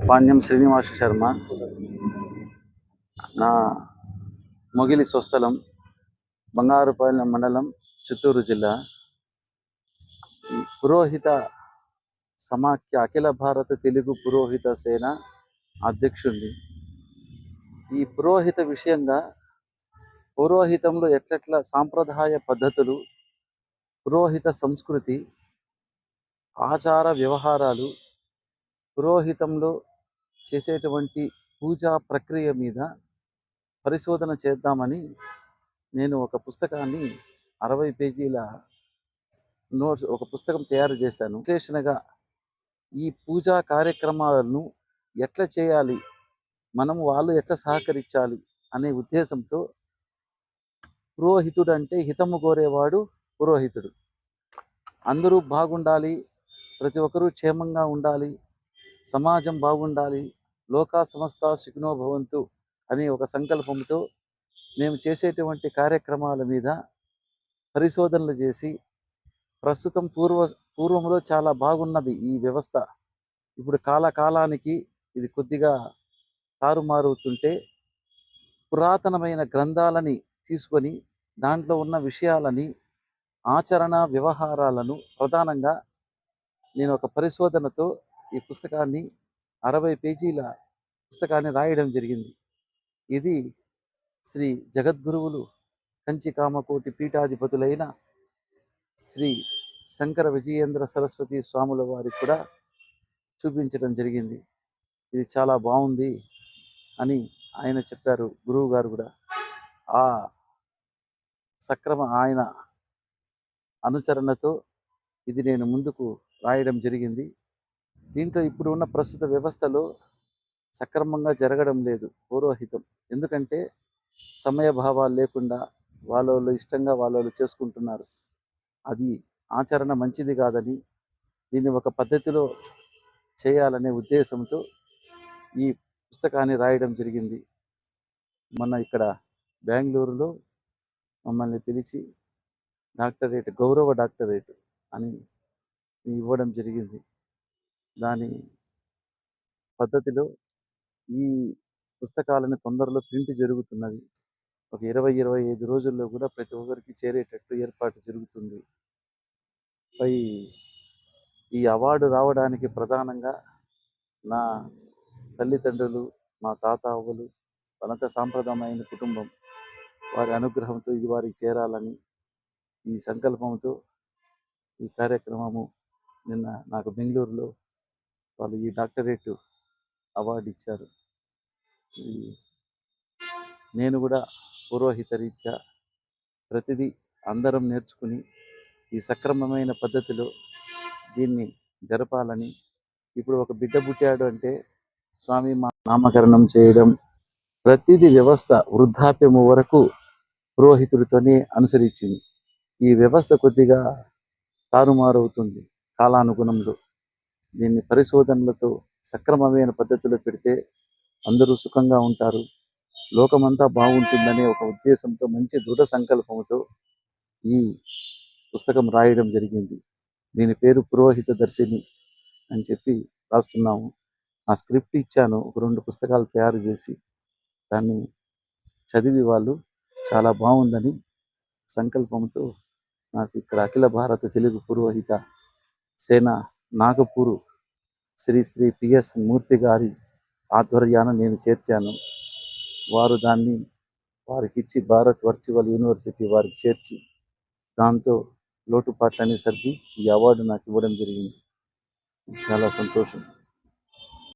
పాణ్యం శ్రీనివాస శర్మ. నా మొగిలి స్వస్థలం బంగారుపాలెం మండలం, చిత్తూరు జిల్లా. ఈ పురోహిత సమాఖ్య అఖిల భారత తెలుగు పురోహిత సేన అధ్యక్షుడిని. ఈ పురోహిత విషయంగా పురోహితంలో ఎట్లెట్ల సాంప్రదాయ పద్ధతులు, పురోహిత సంస్కృతి, ఆచార వ్యవహారాలు, పురోహితంలో చేసేటువంటి పూజా ప్రక్రియ మీద పరిశోధన చేద్దామని నేను ఒక పుస్తకాన్ని 60 పేజీల నోట్స్ ఒక పుస్తకం తయారు చేశాను. విశ్లేషణగా ఈ పూజా కార్యక్రమాలను ఎట్లా చేయాలి, వాళ్ళు ఎట్లా సహకరించాలి అనే ఉద్దేశంతో, పురోహితుడు అంటే హితము కోరేవాడు పురోహితుడు. అందరూ బాగుండాలి, ప్రతి ఒక్కరూ క్షేమంగా ఉండాలి, సమాజం బాగుండాలి, లోకా సమస్త సుఖినో భవంతు అనే ఒక సంకల్పంతో మేము చేసేటువంటి కార్యక్రమాల మీద పరిశోధనలు చేసి, ప్రస్తుతం పూర్వంలో చాలా బాగున్నది ఈ వ్యవస్థ. ఇప్పుడు కాలానికి ఇది కొద్దిగా తారుమారుతుంటే, పురాతనమైన గ్రంథాలని తీసుకొని దాంట్లో ఉన్న విషయాలని, ఆచరణ వ్యవహారాలను ప్రధానంగా నేను ఒక పరిశోధనతో ఈ పుస్తకాన్ని 60 పేజీల పుస్తకాన్ని రాయడం జరిగింది. ఇది శ్రీ జగద్గురువులు కంచి కామకోటి పీఠాధిపతులైన శ్రీ శంకర విజయేంద్ర సరస్వతి స్వాముల వారికి కూడా చూపించడం జరిగింది. ఇది చాలా బాగుంది అని ఆయన చెప్పారు, గురువు గారు కూడా. ఆ ఆయన అనుచరణతో ఇది నేను ముందుకు రాయడం జరిగింది. దీంట్లో ఇప్పుడు ఉన్న ప్రస్తుత వ్యవస్థలో సక్రమంగా జరగడం లేదు పౌరోహితం. ఎందుకంటే సమయభావాలు లేకుండా వాళ్ళు ఇష్టంగా వాళ్ళు చేసుకుంటున్నారు. అది ఆచరణ మంచిది కాదని, దీన్ని ఒక పద్ధతిలో చేయాలనే ఉద్దేశంతో ఈ పుస్తకాన్ని రాయడం జరిగింది. మొన్న ఇక్కడ బెంగళూరులో మమ్మల్ని పిలిచి డాక్టరేట్, గౌరవ డాక్టరేట్ అని ఇవ్వడం జరిగింది. దాని పద్ధతిలో ఈ పుస్తకాలను తొందరలో ప్రింట్ జరుగుతున్నది. ఒక 20-25 రోజుల్లో కూడా ప్రతి ఒక్కరికి చేరేటట్టు ఏర్పాటు జరుగుతుంది. ఈ అవార్డు రావడానికి ప్రధానంగా నా తల్లిదండ్రులు, మా తాత అవ్వలు, వనత సాంప్రదాయమైన కుటుంబం, వారి అనుగ్రహంతో ఇది వారికి చేరాలని ఈ సంకల్పంతో ఈ కార్యక్రమము నిన్న నాకు బెంగళూరులో వాళ్ళు ఈ డాక్టరేట్ అవార్డు ఇచ్చారు. నేను కూడా పురోహిత రీత్యా ప్రతిదీ అందరం నేర్చుకుని ఈ సక్రమమైన పద్ధతిలో దీన్ని జరపాలని. ఇప్పుడు ఒక బిడ్డ పుట్టాడు అంటే స్వామి నామకరణం చేయడం, ప్రతిదీ వ్యవస్థ వృద్ధాప్యము వరకు పురోహితుడితోనే అనుసరించింది. ఈ వ్యవస్థ కొద్దిగా తారుమారవుతుంది కాలానుగుణంలో. దీన్ని పరిశోధనలతో సక్రమమైన పద్ధతిలో పెడితే అందరూ సుఖంగా ఉంటారు, లోకమంతా బాగుంటుందనే ఒక ఉద్దేశంతో, మంచి దృఢ సంకల్పంతో ఈ పుస్తకం రాయడం జరిగింది. దీని పేరు పురోహిత దర్శిని అని చెప్పి రాస్తున్నాము. ఆ స్క్రిప్ట్ ఇచ్చాను, ఒక 2 పుస్తకాలు తయారు చేసి దాన్ని చదివి వాళ్ళు చాలా బాగుందని సంకల్పంతో నాకు ఇక్కడ అఖిల భారత తెలుగు పురోహిత సేన నాగపూరు శ్రీ పిఎస్ మూర్తి గారి ఆధ్వర్యాన నేను చేర్చాను. వారు దాన్ని వారికిచ్చి, భారత్ వర్చువల్ యూనివర్సిటీ వారికి చేర్చి, దాంతో లోటుపాట్లన్నీ సర్ది ఈ అవార్డు నాకు ఇవ్వడం జరిగింది. చాలా సంతోషం.